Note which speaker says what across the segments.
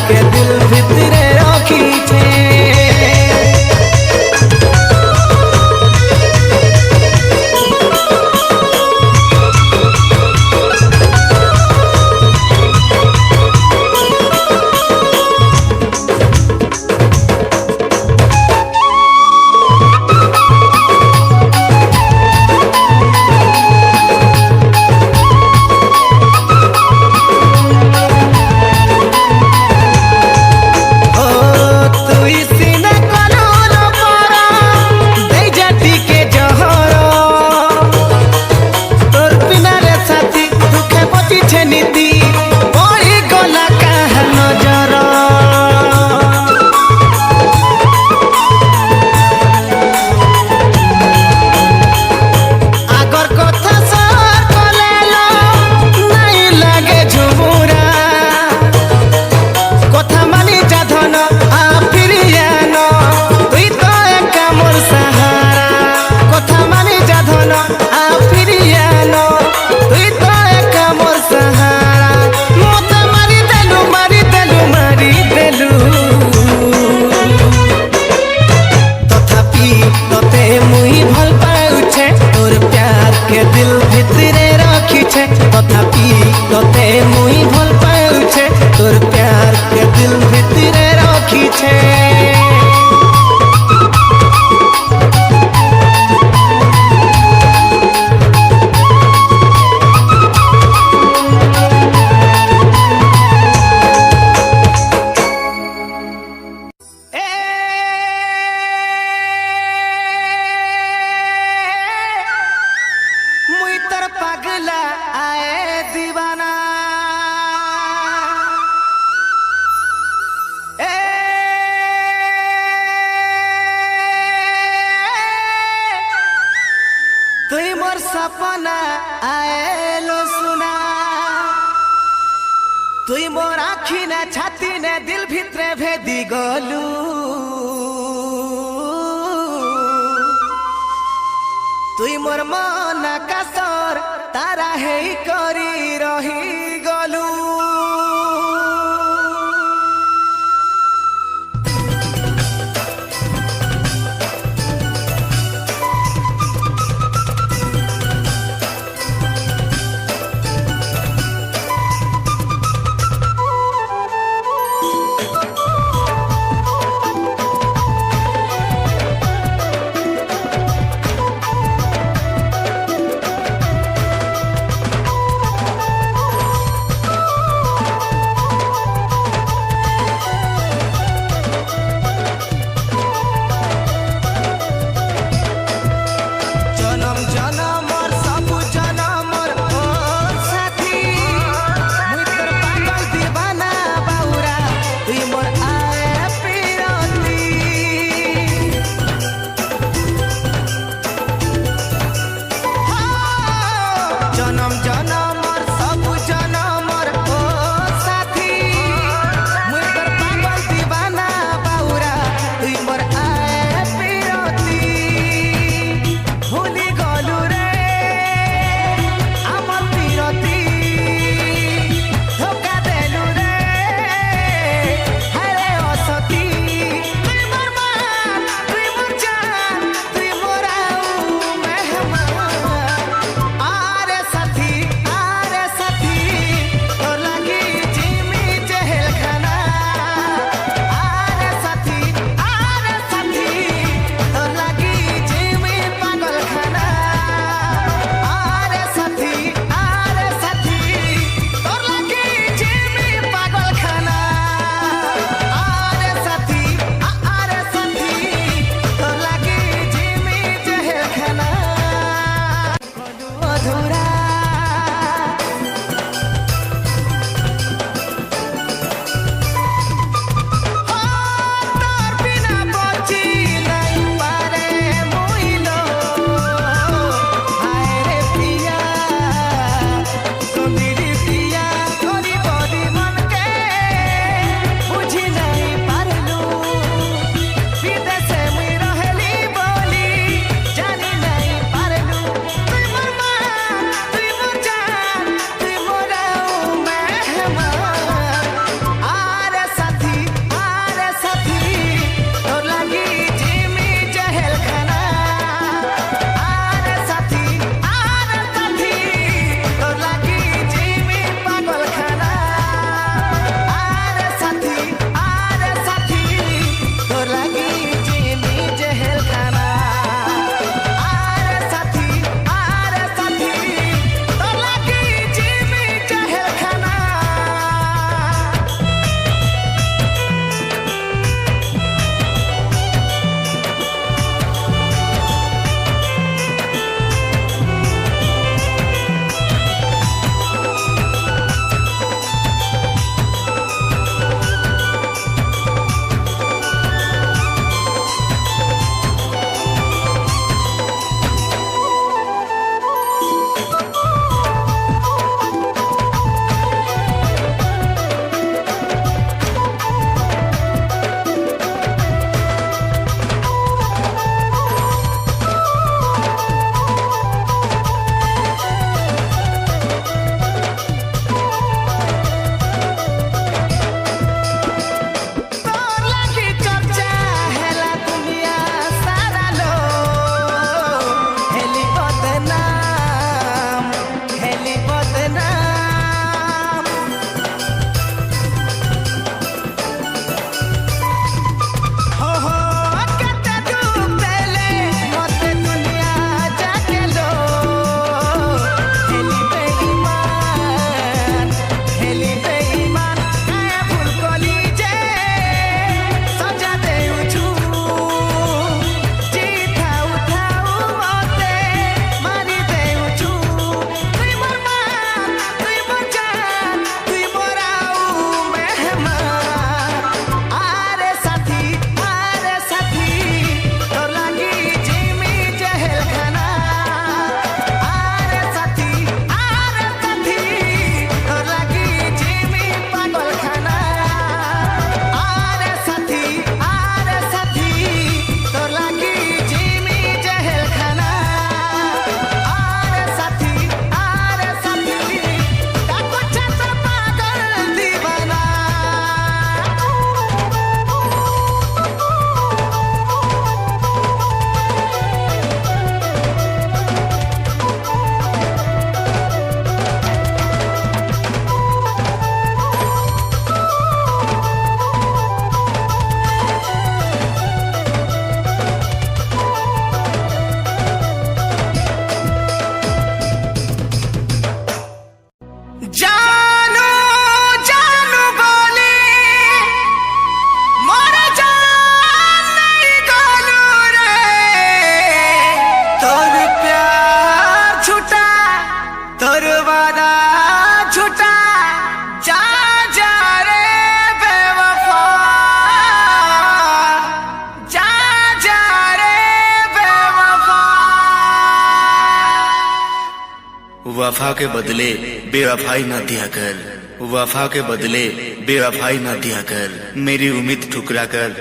Speaker 1: के दिल भितरे रखी छे। तथापि तोते मुई भल पाउछे तोर प्यार के दिल भितरे रखी छे। पगला आए दीवाना तुई मोर सपना आए लो सुना तुई मोर आखी ने छाती ने दिल भितरे भेदी गलू तुई मोर मन कासर तारा है करी रही गलू।
Speaker 2: वफा के बदले बेवफाई ना दिया कर, वफा के बदले बेवफाई ना दिया कर, मेरी उम्मीद ठुकरा कर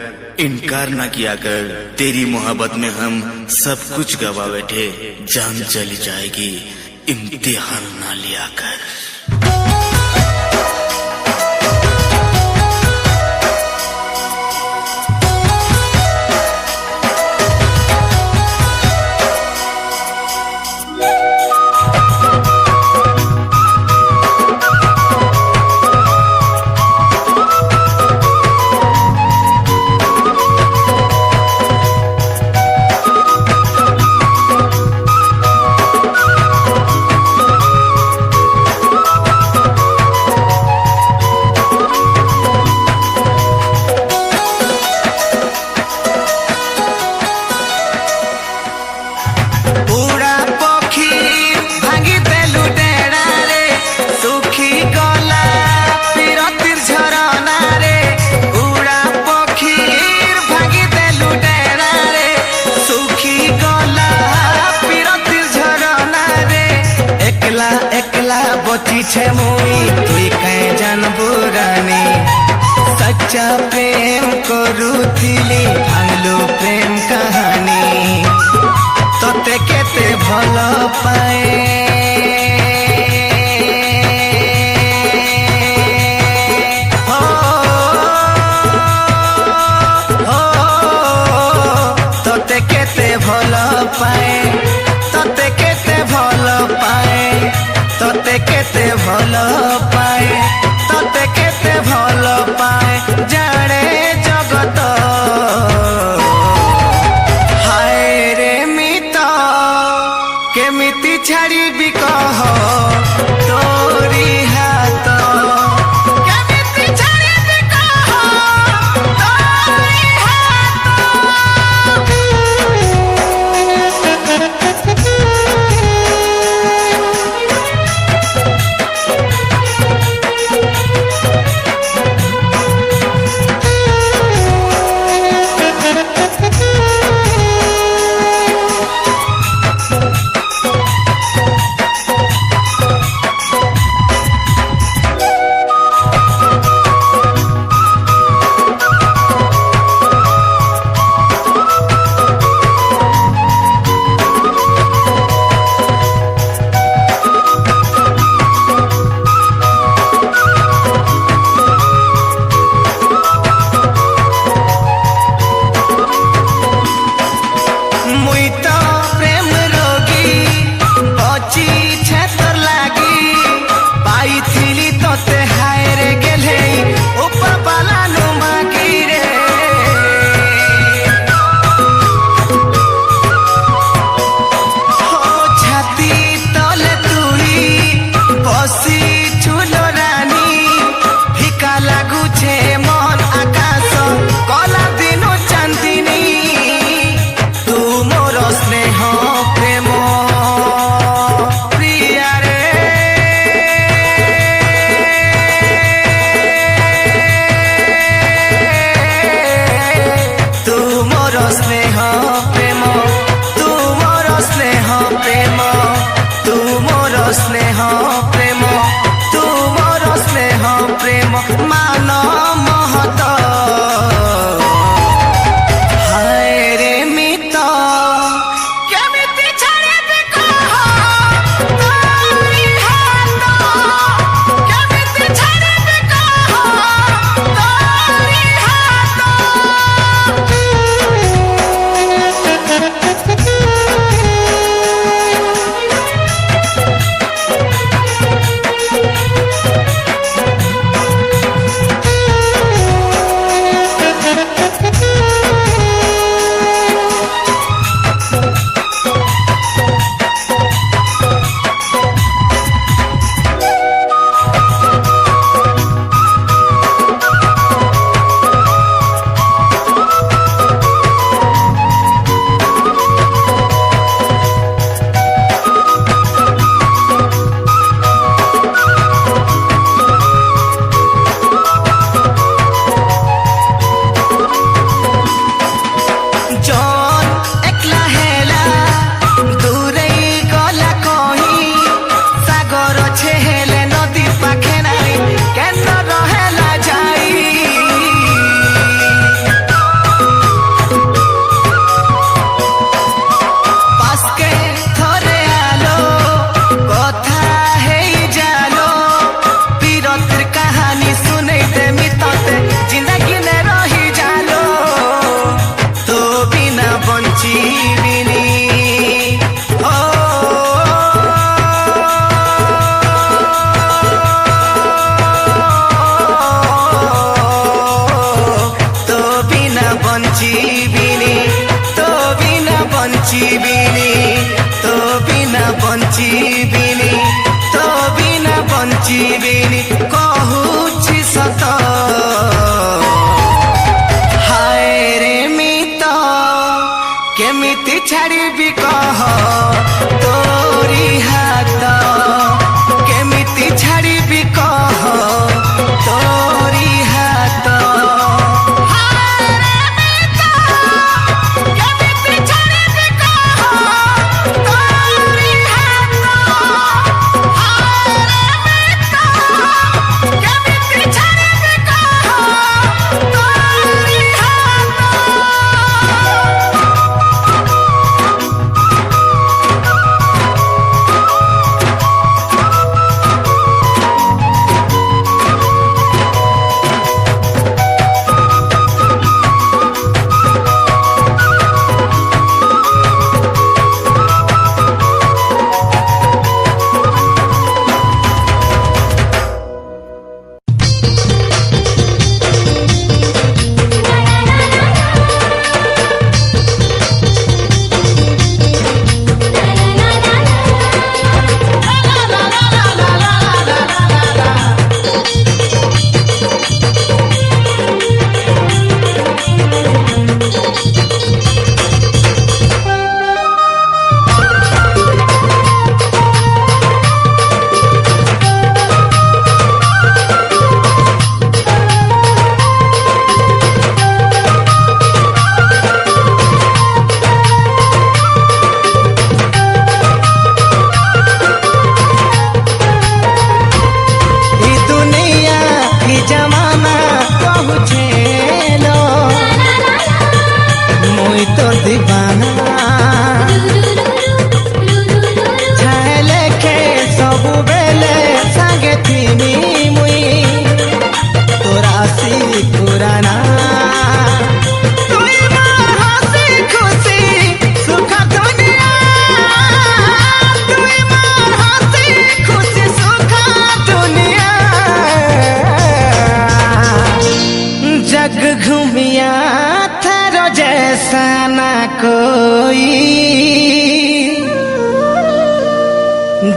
Speaker 2: इनकार ना किया कर। तेरी मोहब्बत में हम सब कुछ गवा बैठे, जान चली जाएगी इम्तिहान ना लिया कर।
Speaker 1: छे मुई तुई कहीं जानबू रानी, सच्चा प्रेम करुथिली भांगलू प्रेम कहानी, तोते केते भल पाए हो, तोते केते भल पाए, तोते केते भल पाए, तोते केते भल पाए, तोते केते भल पाए, जाने जगत हाय रे मित केमिति छाड़ी भी कह तोरी हाथ, केमिति छाड़ी भी कह तोरी स्नेह प्रेम, तू मोर स्नेह प्रेम मान ଛାଡ଼ି ବି କହ ତୋରି ହାତ କେମିତି ଛାଡ଼ି ବି କହ ତୋରି ହାତ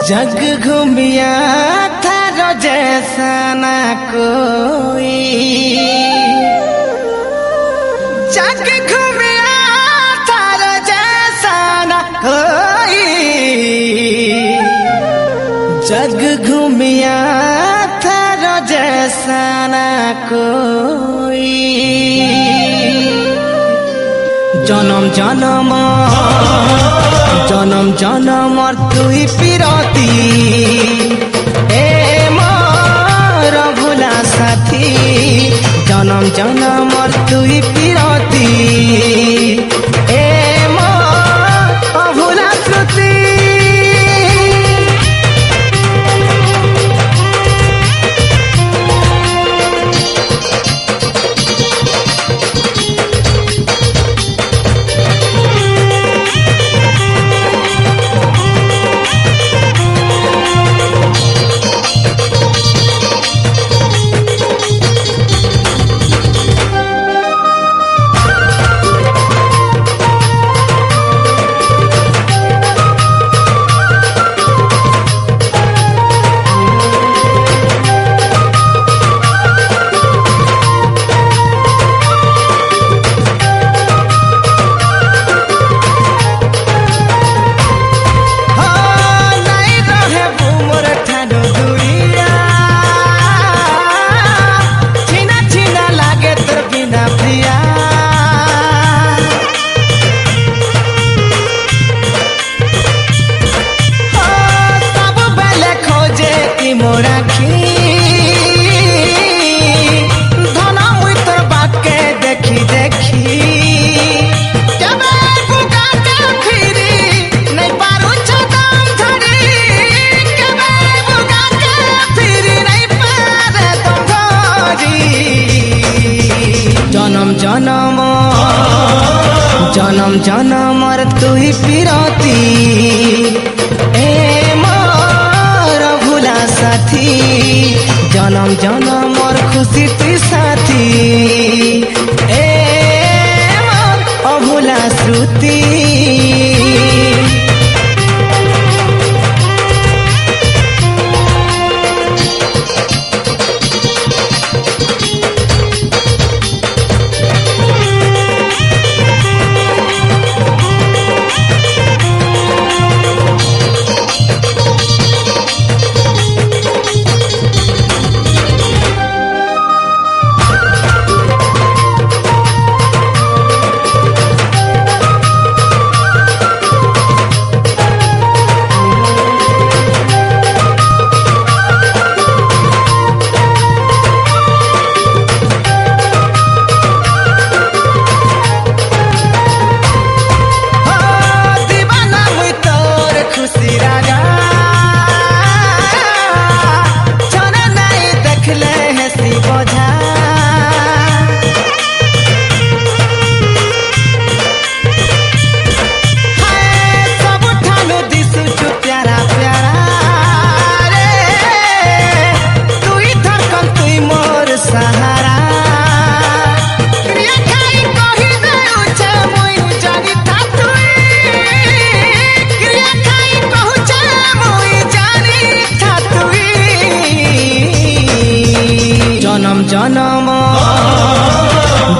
Speaker 1: जग घूमिया थारो जैसा न कोई जग घूमिया थारो जैसा न कोई जग घूमिया थारो जैसा न कोई जन्म जन्म जन्म जन्म तुई पिरती ए मोर भुला साथी जन्म जन्म तुई पिरती ए मोर भुला श्रुति जन्म जन्म जन्मर तुई पिरती ए मोर भुला साथी जन्म जन्मर खुशी तुई साथी ए मोर अभुला श्रुति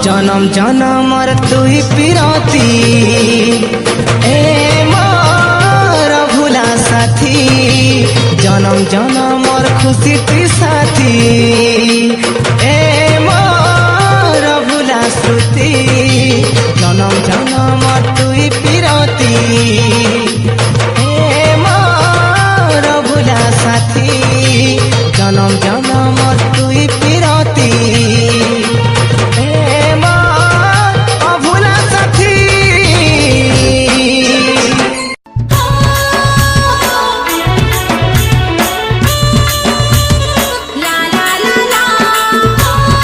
Speaker 1: जन्म जन्मर तुई पिरती ए मोर भुला साथी जन्म जन्मर खुशी तुई साथी ए मोर भुला श्रुति जन्म जन्मर तुई पिरती ए मोर भुला साथी जन्म जन्मर तुई पिरती
Speaker 3: La la la la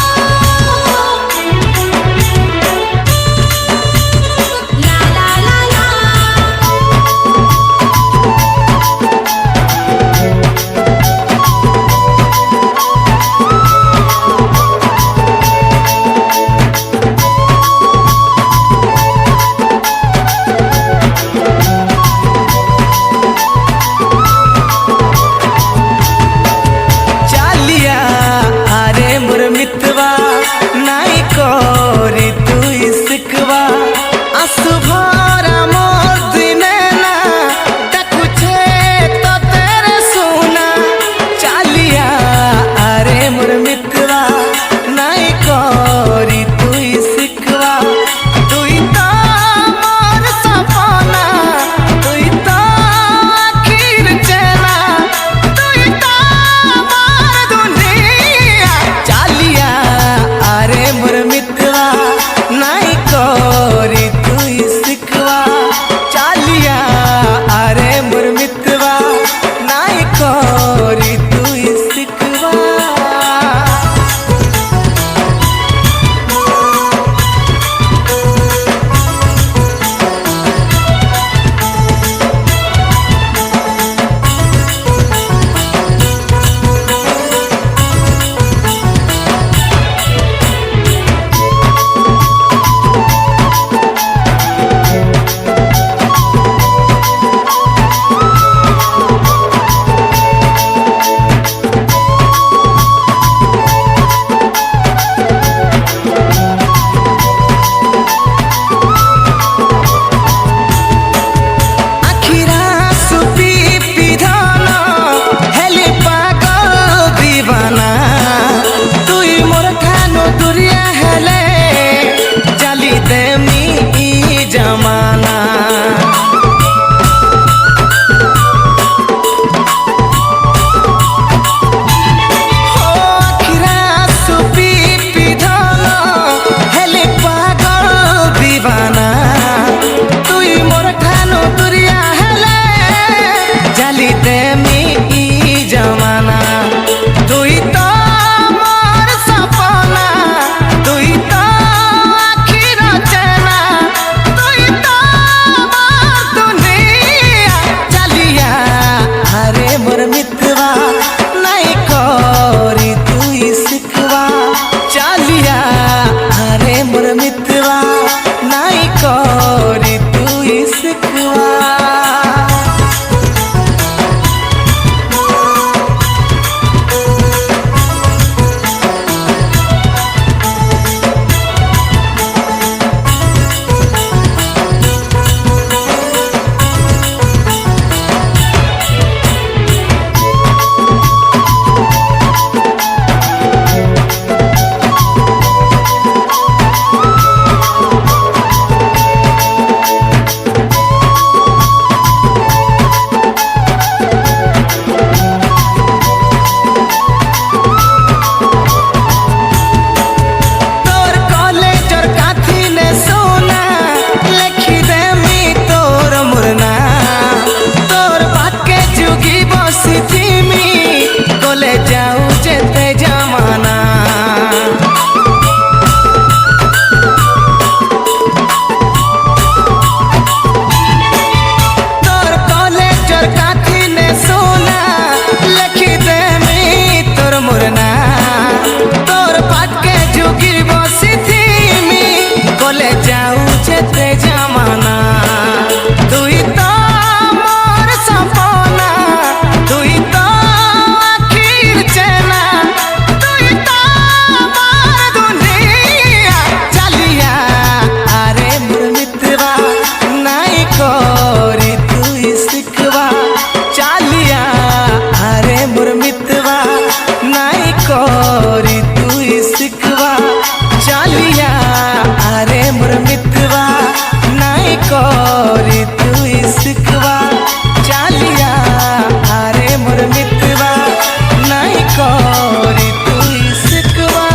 Speaker 1: चालिया अरे मोर मितवा नाई कोरी तू इसकवा चालिया अरे मोर मितवा नाई कोरी तू इसकवा।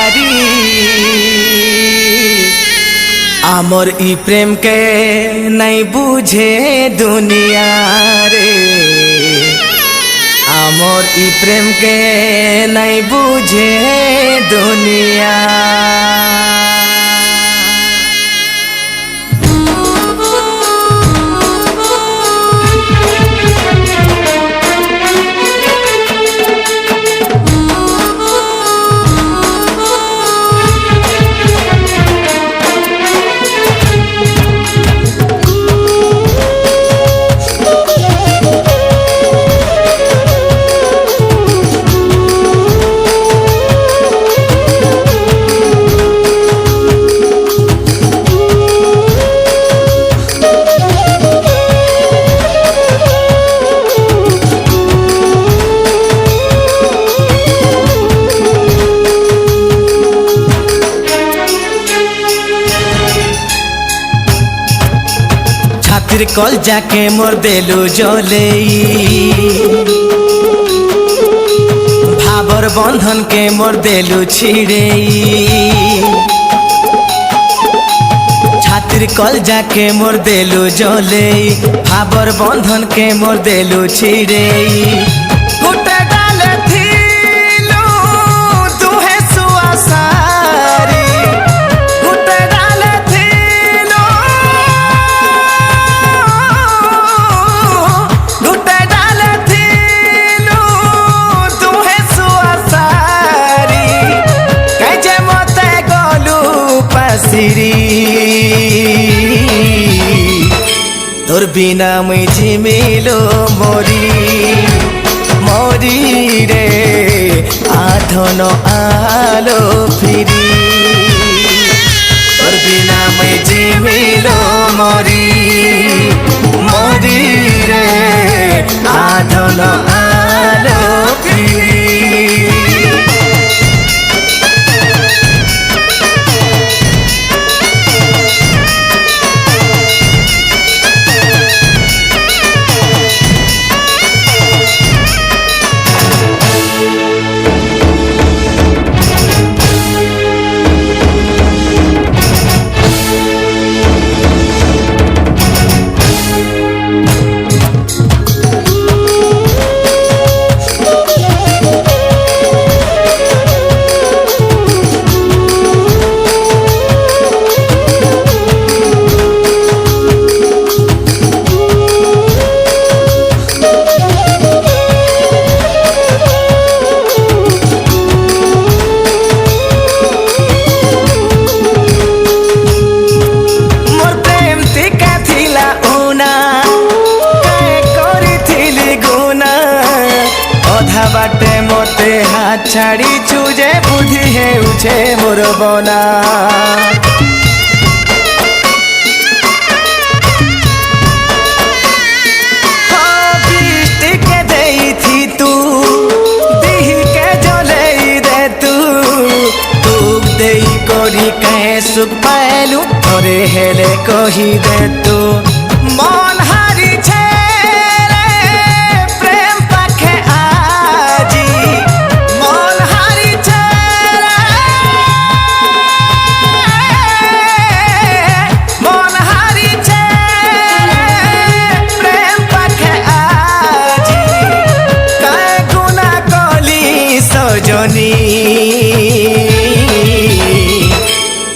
Speaker 1: सारी आमर ई प्रेम के नहीं बुझे दुनिया रे आमर ई प्रेम के नहीं बुझे दुनिया कल जाके मोर देलु जले भावर बंधन के मोर देलु छिड़े छातिर कल जाके मोर देलु जले भावर बंधन के मोर देलु छिड़े तोर बिना मैं झिमिलो मोरी मोरी रे आधन आलो फिरी तोर बिना मैं झिमिलो मोरी मोरी रे आधन आलो फिरी बाटे मोते हाथ छाड़ी चूजे बुद्धि है उछे मोर बना बिस्टी के देई थी तू दिही के जले दे तू देई कोरी कहे सुख पालू थोड़े हेले कही दे तू मन हारी छे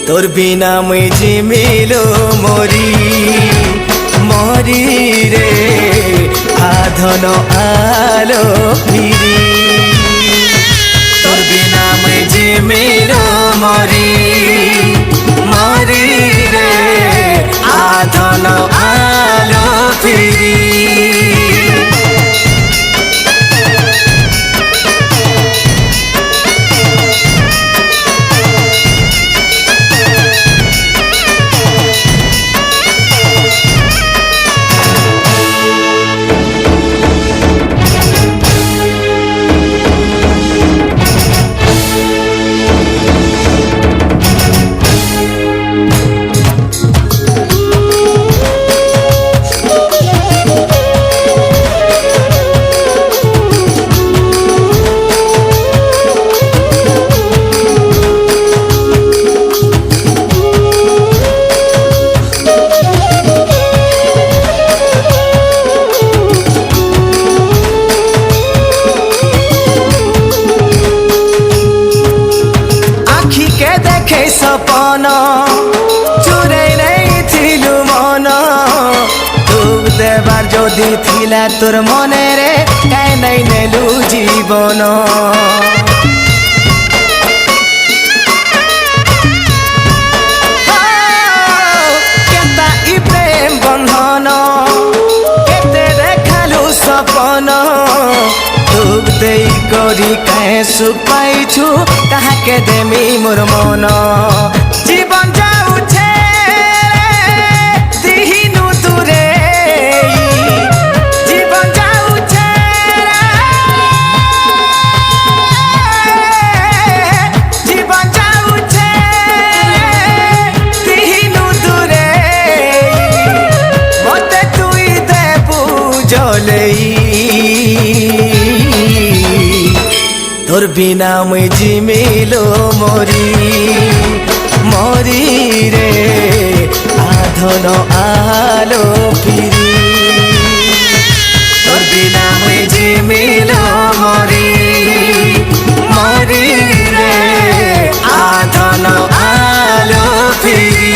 Speaker 1: तोर बिना मैं झिमिलो मोरी मोरी रे आधन आलो फिरी तोर बिना मैं झिमिलो मोरी मोरी रे आधन आलो फिरी जदि थिला तोर मने रे काहे नै नेलु जीवन केता इ प्रेम बन्धन केते देखालु सपन दुख देई करी काहे सुख पाइछु काहाके देमी मोर मन जीवन जाउछे दिहिनु तुरे जीवन जाउछे जीवन जाउछे दिहिनु तुरे मते तुई देबु जलेई तोर बिना मुई जिमिलो मोरी मोरी रे आधन आलो फिरी तोर बिना मुई जिमिलो मोरी मोरी रे आधन आलो फिरी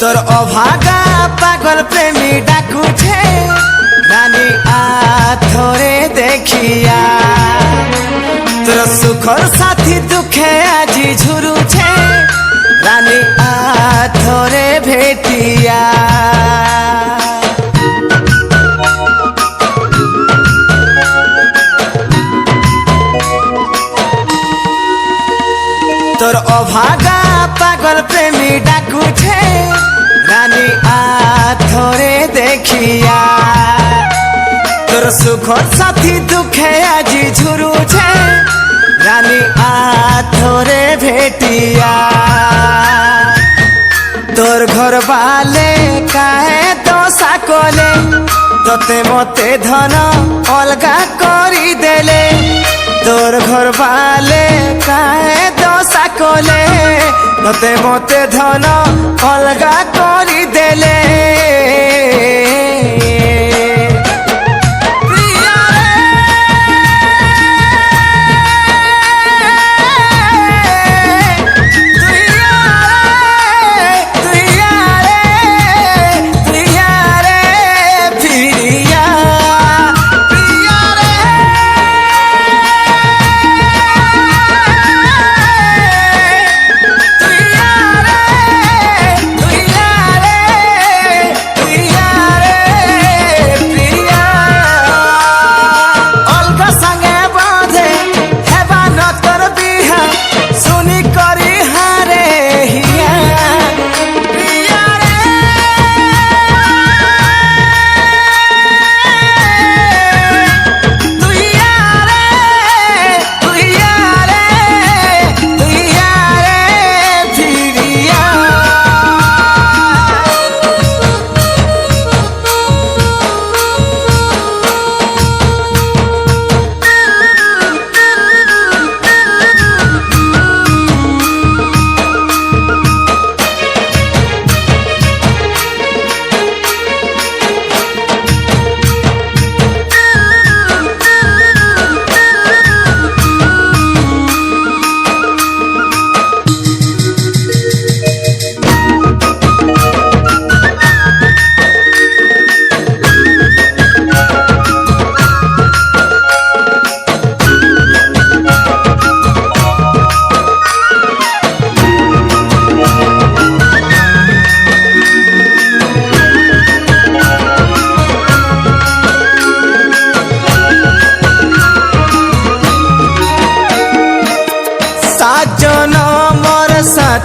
Speaker 1: तोर अभागा पागल प्रेमी डाकू छे रानी आथरे देखिया तोर सुखर साथी दुखे आजी झुरु छे रानी आथरे भेटिया तोर अभागा पागल प्रेमी डाकू छे रानी आथरे देखिया तोर सुखर साथी दुखे आजी झुरु छे रानी आथरे भेटिया तोर घर बाले काहे दशा कले तते मते धन अलगा करी देले तोर घर बाले काहे दशा कले तते मते धन अलगा करी देले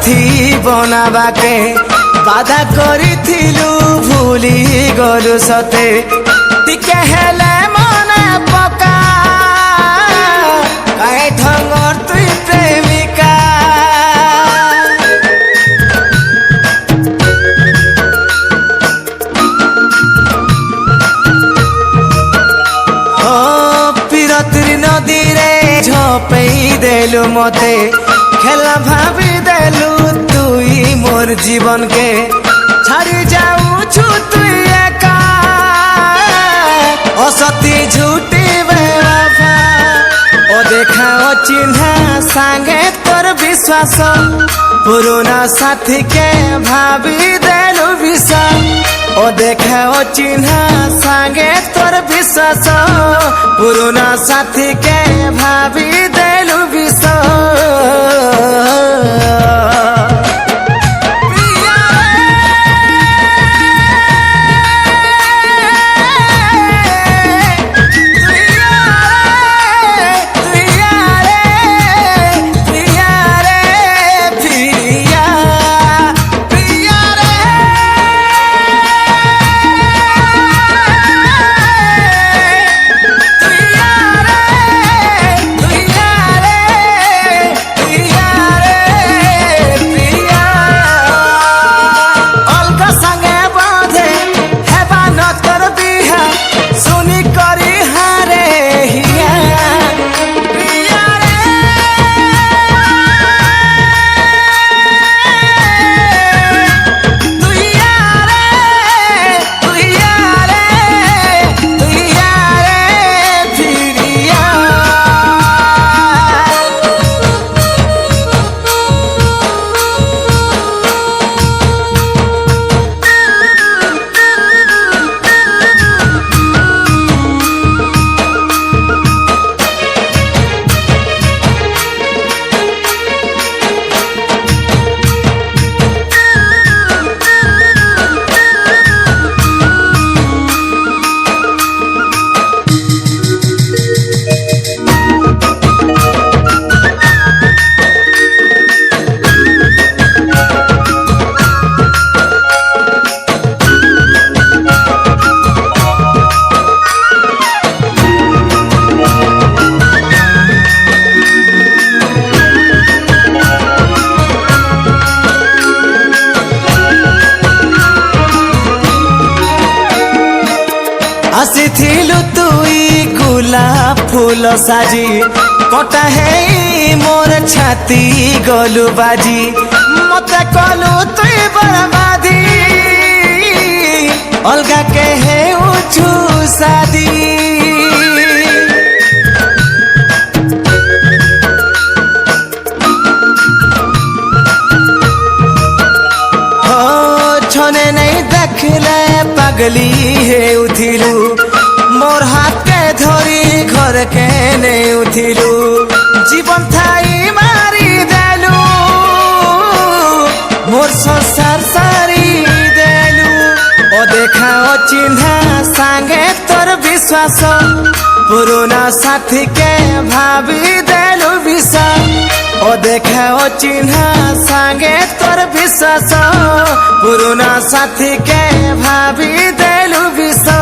Speaker 1: साथी बनाबाके बाधा करिथिलु भूली गलु सते टिके हेले मने पका काहे ढंगर तुई प्रेमिका पिरतिर नदी रे झपई देलु मते खेला भाभी देलु तुई मोर जीवन के छाड़ी जाऊ छु तुई एका असती झूठी बेवफा ओ देखा ओ चिन्हा सांगे तोर विश्वास पुराना साथी के भाभी देलु विसा ओ देखा ओ चिन्हा सांगे तोर विश्वास पुराना साथी के भाभी देलु विसा आसिथिलु तुई गुलाब फूल साजी कटा है मोर छाती गलु बाजी मत कलु तुई बर्बादी अलगा के है उछु शादी छने नहीं देखले पगली है उथिलु मोर हाथ के धरी घर के नहीं उथिलु जीवन थाई मारी देलु मोर संसार सारी देलु ओ देखा ओ चिन्हा सांगे तोर विश्वास पुराना साथी के भाभी देलु विसा ओ देखा ओ चिन्हा सांगे तोर विश्वास पुराना साथी के भाभी देलु विसा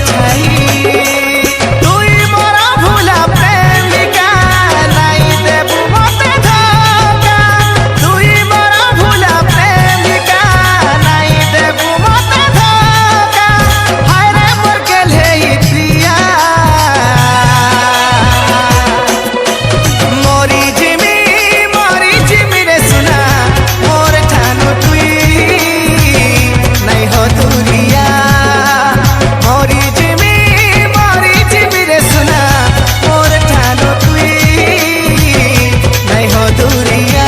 Speaker 1: छाई तुई मोरा भूला प्रेमिका नाई देबू मते धोखा तुई मोरा भूला प्रेमिका नाई देबू मते धोखा हाय रे मोर गेले प्रिया मोरी जिमी रे सुना मोर ठानो तुई नहीं हो दूरिया मोरी जिमी रे सुना मोर ठानो तुई नहीं हो दूरिया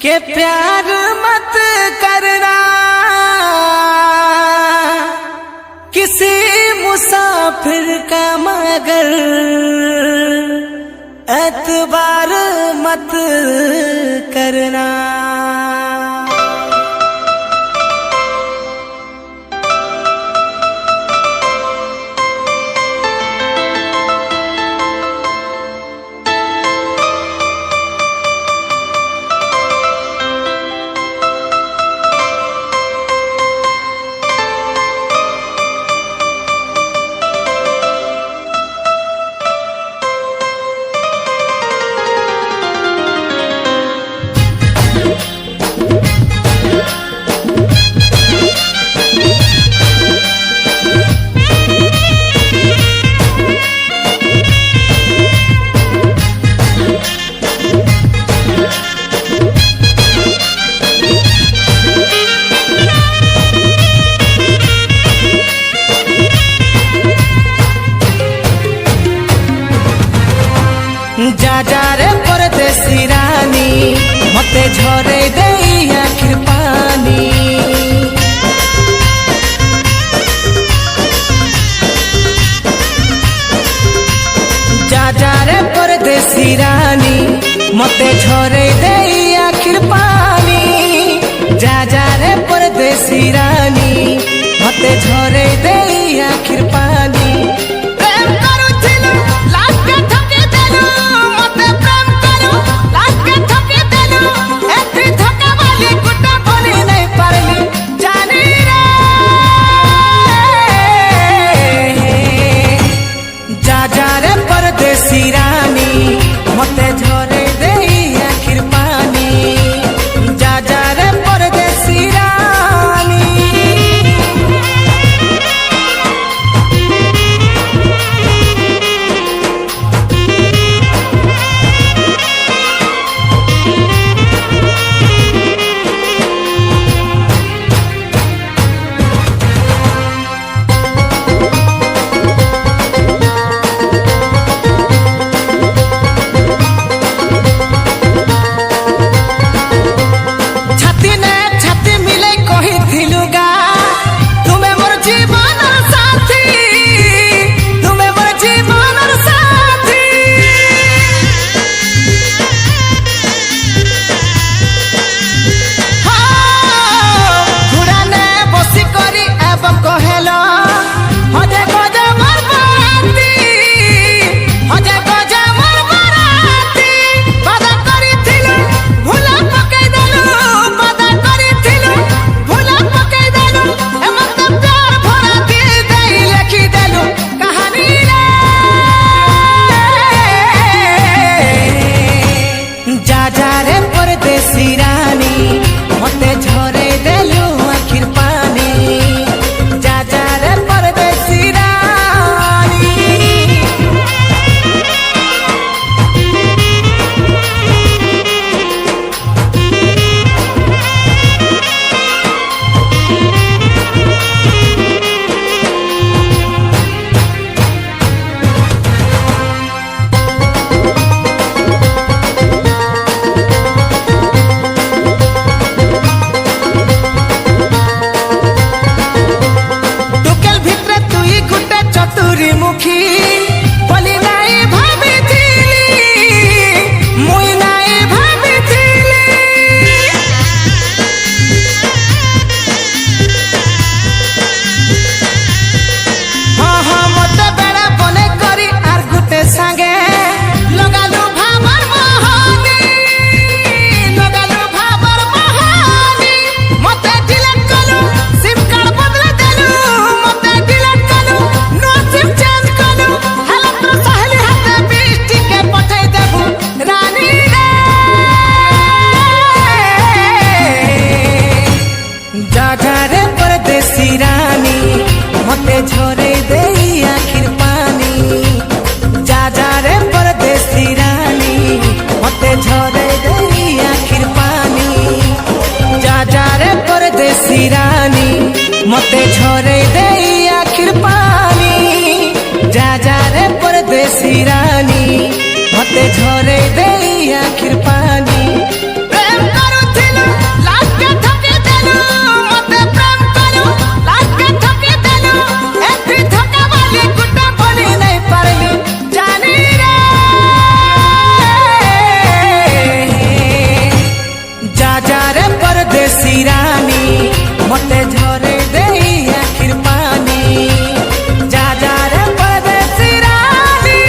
Speaker 1: के प्यार मत करना किसी मुसाफिर का मगर एतबार मत करना। जा जा रे परदेसी रानी मते झरे देई आखिर पानी। जा जा रे परदेसी रानी मते झरे देई आखिर पानी। जा जा रे परदेसी रानी मते झरे देई आखिर पानी। रे परदेसी रानी मते झरे देलु आखिर पानी जा रे परदेसी रानी। मुखी बोली नाई भाबिथिली मुई नाई भाबिथिली हाँ हाँ मते बेड़ा बने करी आर गुटे सांगे लगालू भाबर महानी लगालू भाबर महानी मते डिलीट कलू सिम कार्ड बदले देलू मते डिलीट कलू नो सिम रे परदेसी रानी मते झरे देई आखिर पानी जा रे परदेसी रानी मते झरे देई आखिर पानी जा रे परदेसी रानी मते झरे देई आखिर पानी जा रे परदेसी रानी मते झरे देई आखिर पानी। प्रेम करुथिलु लास्ट के ठके देलु मते प्रेम करू लास्ट के ठके देलु एथि ठका वाली गुड्डा बनी नहीं पारली जानी रे जा रे परदेसी रानी मते झरे देई आखिर पानी जा रे परदेसी रानी।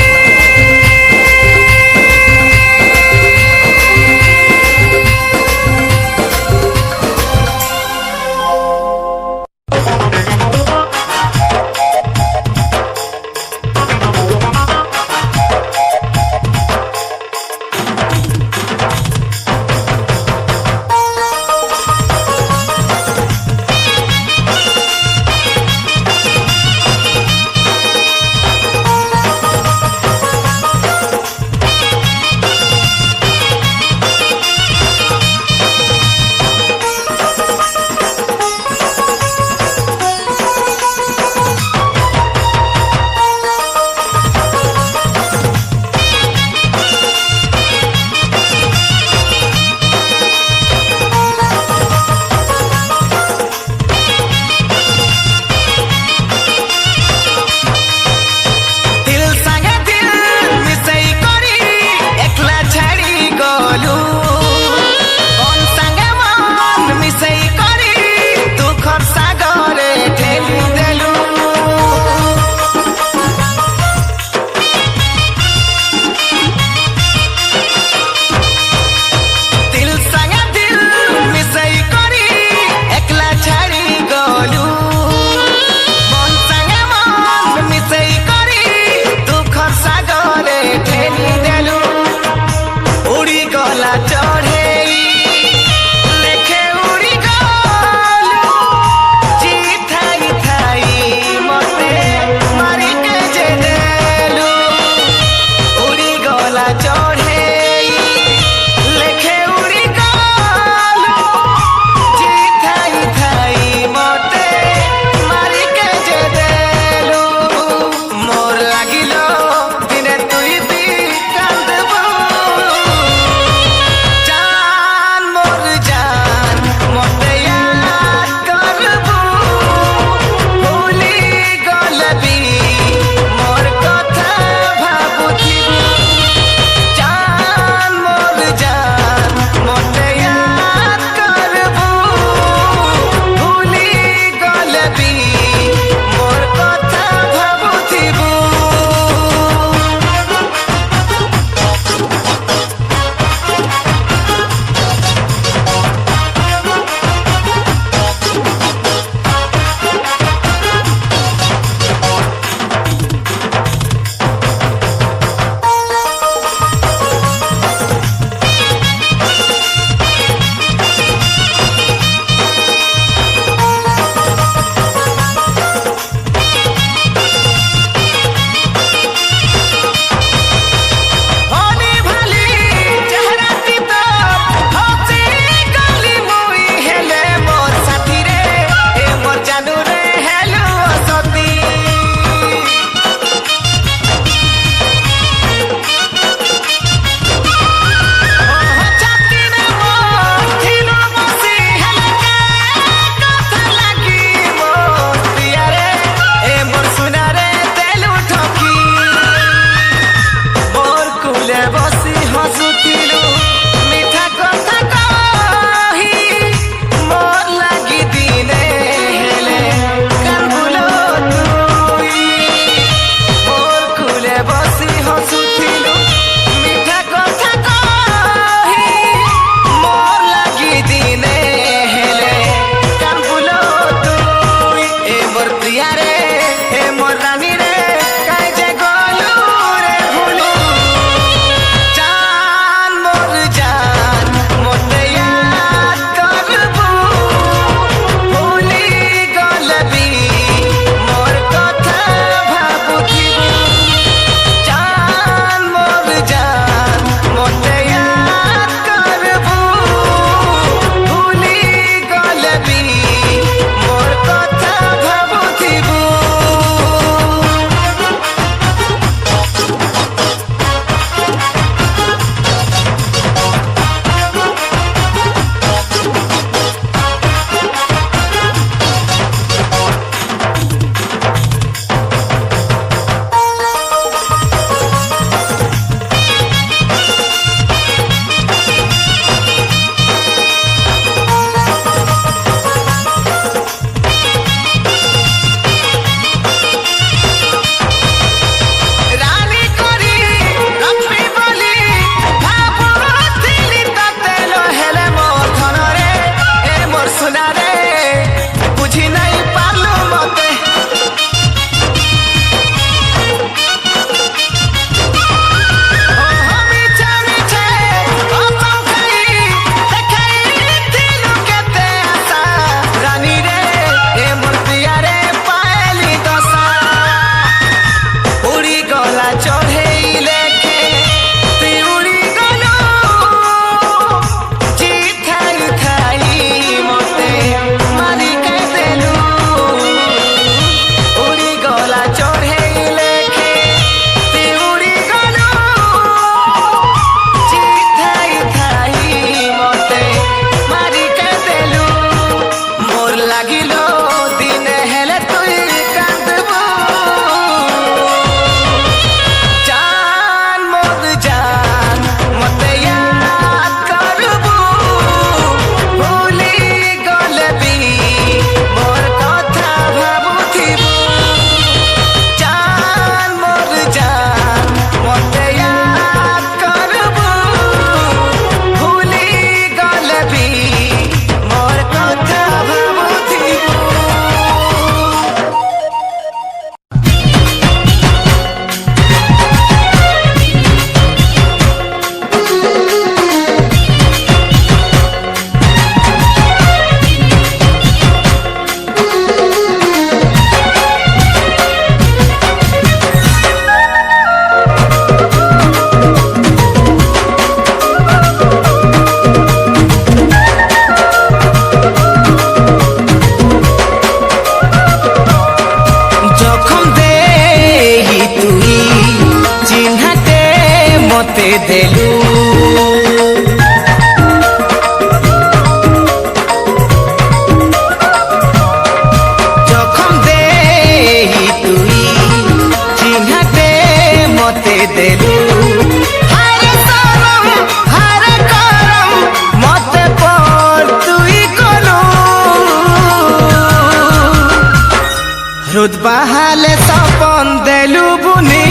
Speaker 1: रुद बहाले सपन देलू बुनी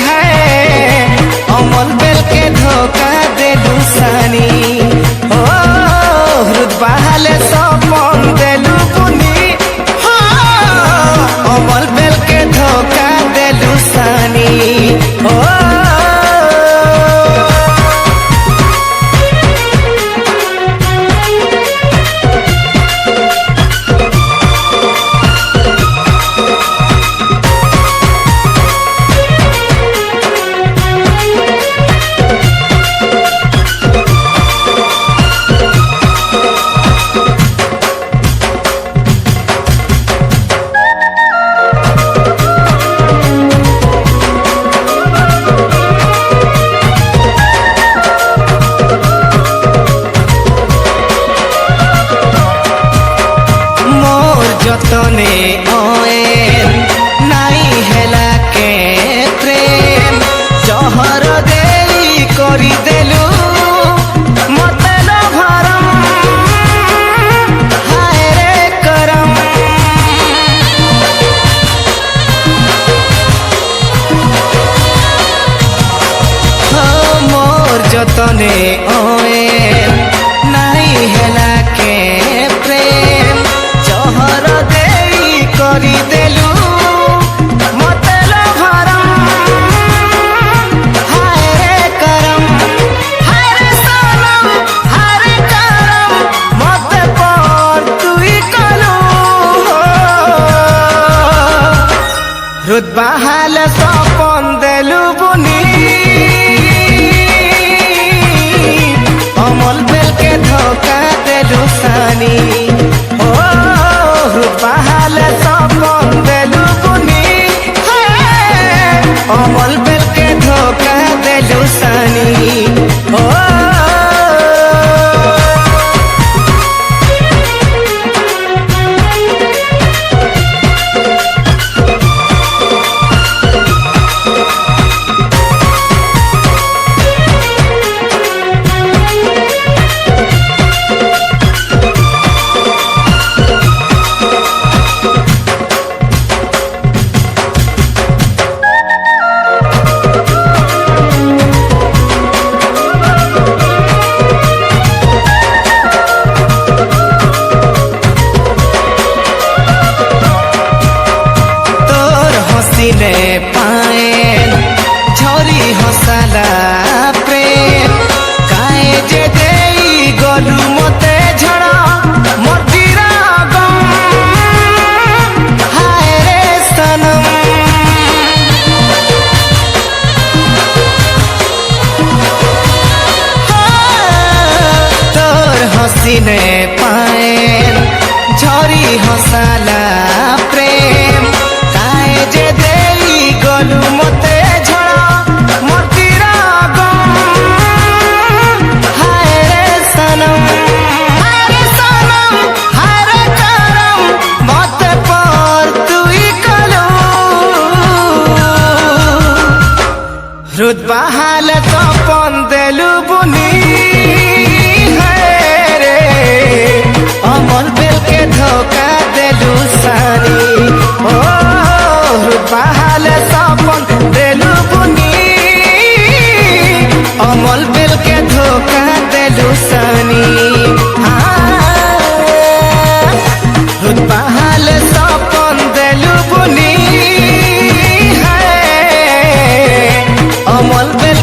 Speaker 1: है अमल बेल के धोखा देलू सानी ओ रुद बहाले सपन देलू बुनी हो अमल बेल के धोखा देलू सानी ओ যতনে ওয়েন নাই হেলা কে প্রেম জহর দেই করি দেলু মতে ভরম হায় রে করম মোর যতনে ওয়েন নাই হেলা কে প্রেম জহর দেই করি দেলু মতে ভরম হায় রে করম হায় রে সনম হায় রে করম মতে পর তুই কলু রুদ বাহালে সপন দেলু বুনি অমল বেল के धोखा देलू सानी ओ पहाले सपन देलू बुनी अमल बेल के धोखा देलू सानी ओ ने पाएन झरी हसाला प्रेम काए जे देई गलू मते झड़ा मदिरा गम हाय रे सनम तोर हसी ने पाएन झरी हसाला प्रेम काए जे गलू मते झड़ा मदिरा गम हाय रे सनम हाय रे करम मते पर तुई कलू रुद बहाले सपन देलू बुनी है रे अमल बेल के धोखा देलू सानी ओ पहाले सपन देलू बुनी अमल बेल के धोखा देलू सानी पहाले सपन देलू बुनी है अमल बेल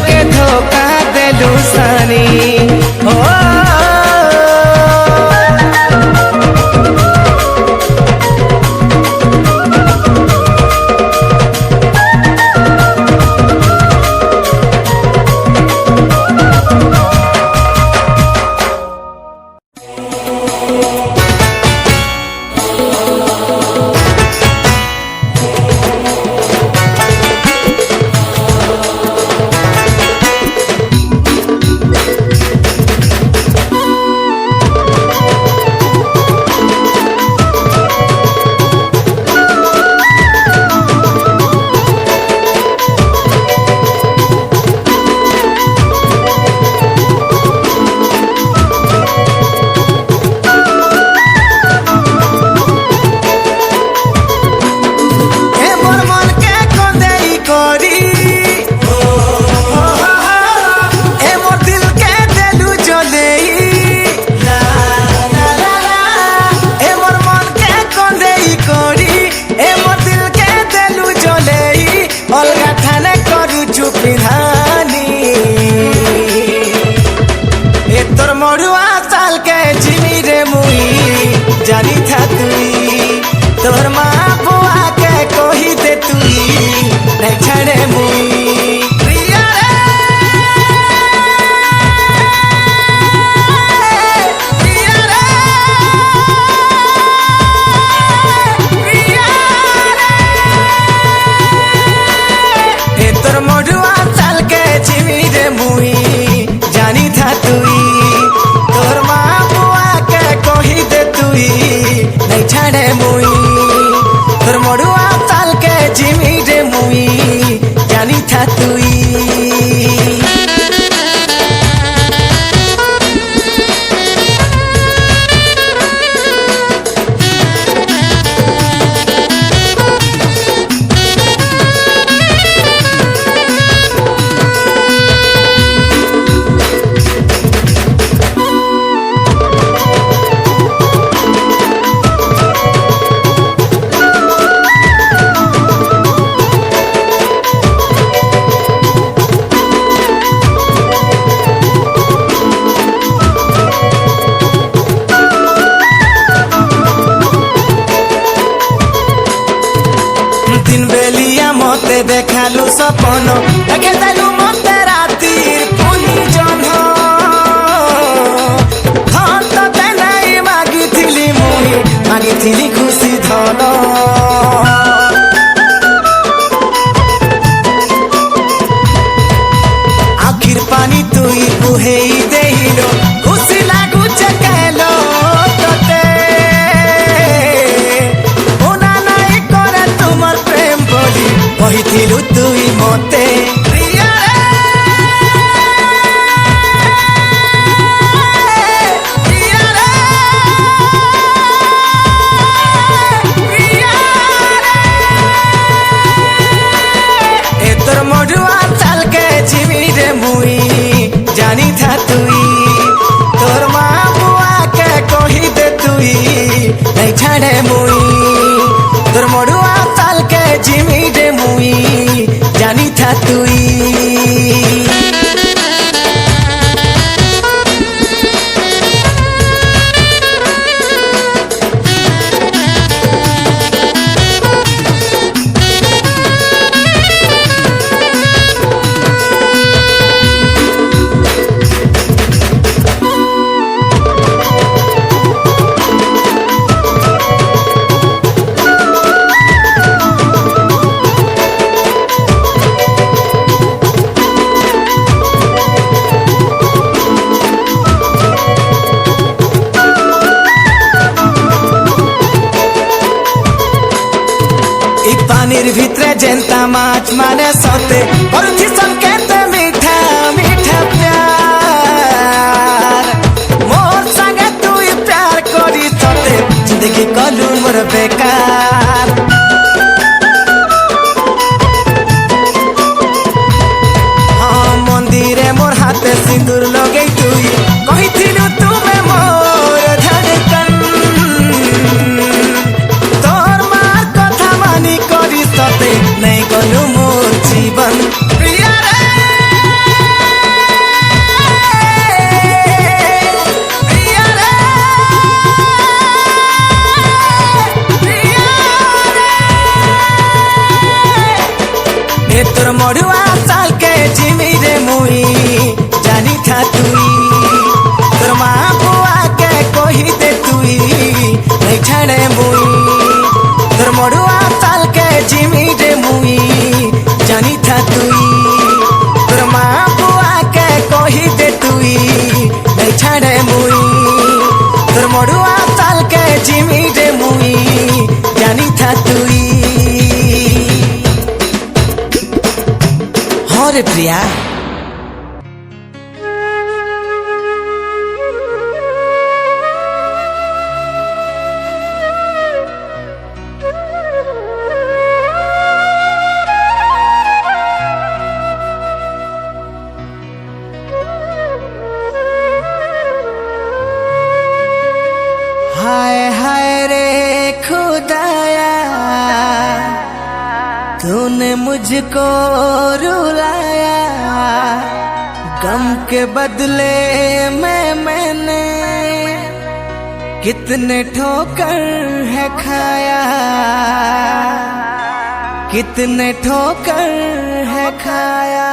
Speaker 1: नहीं छड़े मुई प्रिया रे तोर मडुआ चाल के चिमी रे मुई जानी था तुई तोर माँ बुआ के कही दे तुई नहीं छड़े मुई तोर मडुआ चाल के चिमी रे मुई जानी था तुई दिन बेलिया मते देखालु सपन देखे देलु मते रातिर पुनी जन धन तो तेनाई मागिथिली मुई मागिथिली खुशी धन आखिर पानी तुई बुहेई देहिलो खुशी लागु चकेलो तते कहिथिलु तुई मते प्रिया ए तोर मडुआ चाल के चिमी रे मुई जानी था तुई तोर माँ बुआ के कही दे तुई नहीं छाड़े मुई तोर मडुआ चाल के चिमी रे मुई जानी था तुई पानीर भितरे जेंता माछ माने सोते करुछि संकेत मीठा मीठा प्यार मोर संगे तुई प्यार करी सोते जिंदगी कलु मोर बेकार हाँ मंदिरे मोर हाथे सिंदूर लगे तुई कहिथिलु तुमे मोर धड़कन नहीं गलु मोर जीवन प्रिया रे तोर मडुआ चाल के चिमी रे मुई जानी था तुई तोर माँ बुआ के कही दे तुई नहीं छाड़े मुई तोर मडुआ चाल के चिमी रे मुई जानी था तुई तोर माँ बुआ के कही दे तुई नहीं छाड़े मुई तोर मडुआ चाल के चिमी रे मुई जानी था तुई हाँ रे प्रिया हाय हाय रे खुदाया तूने मुझको रुलाया गम के बदले में मैंने कितने ठोकर है खाया कितने ठोकर है खाया।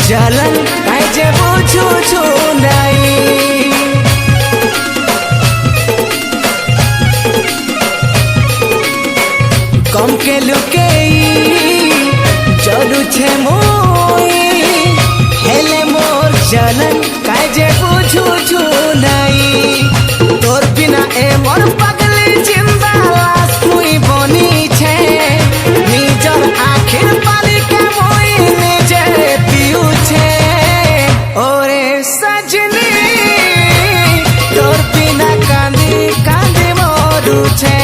Speaker 1: जलन काजे बुझू छु नहीं कम के लुके जलू छे मुई हेले मोर जलन काजे बुझू छु नहीं तोर बिना ए मोर पगली जिंदा लाश मुई बनी छे निजर आखिर पाली के मुई निजे पियू छे ओरे सजनी तोर बिना कांदी कांदी मोरू छे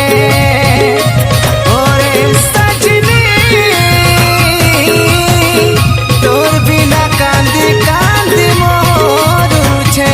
Speaker 1: ओरे सजनी तोर बिना कांदी कांदी मोरू छे।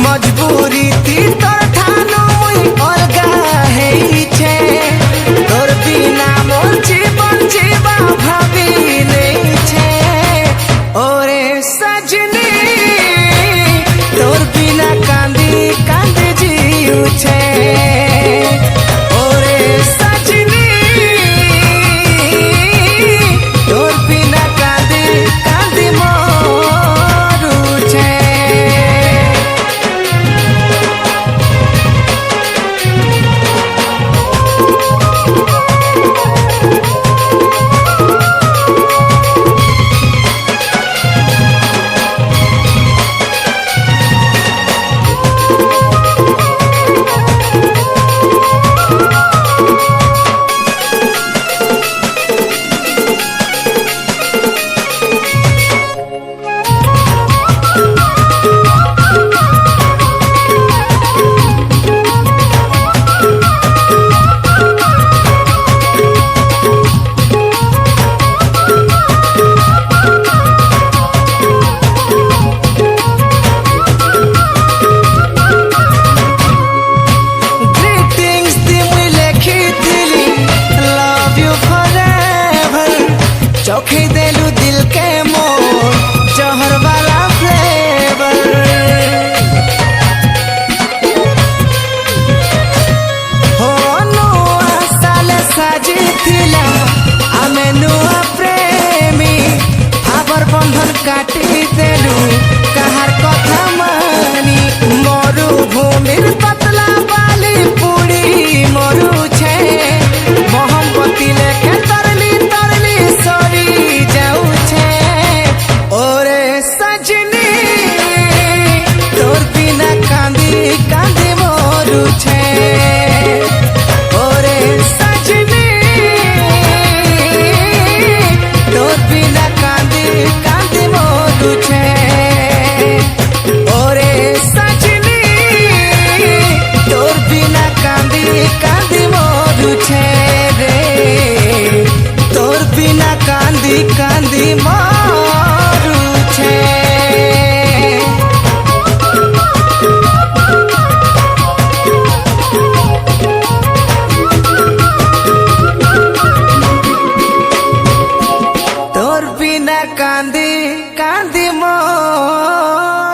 Speaker 1: मजबूरी थी तोर ठानो मुई अलगा हेई छे तोर बिना मोर जीवन जीवा भाभी नहीं छे ओरे सजनी तोर बिना कांदी कांदी जीऊ छे ओरे सजनी तोर बिना कांदी कांदी मोरू छे। चौखे देलू दिल के मोर जहर वाला फ्लेवर हो नुआ साले साजी थिला आमे नुआ प्रेमी भाबर बंधन काटी देलू কান্দি কান্দি মরুছে। তোর বিনা কান্দি কান্দি মরুছে।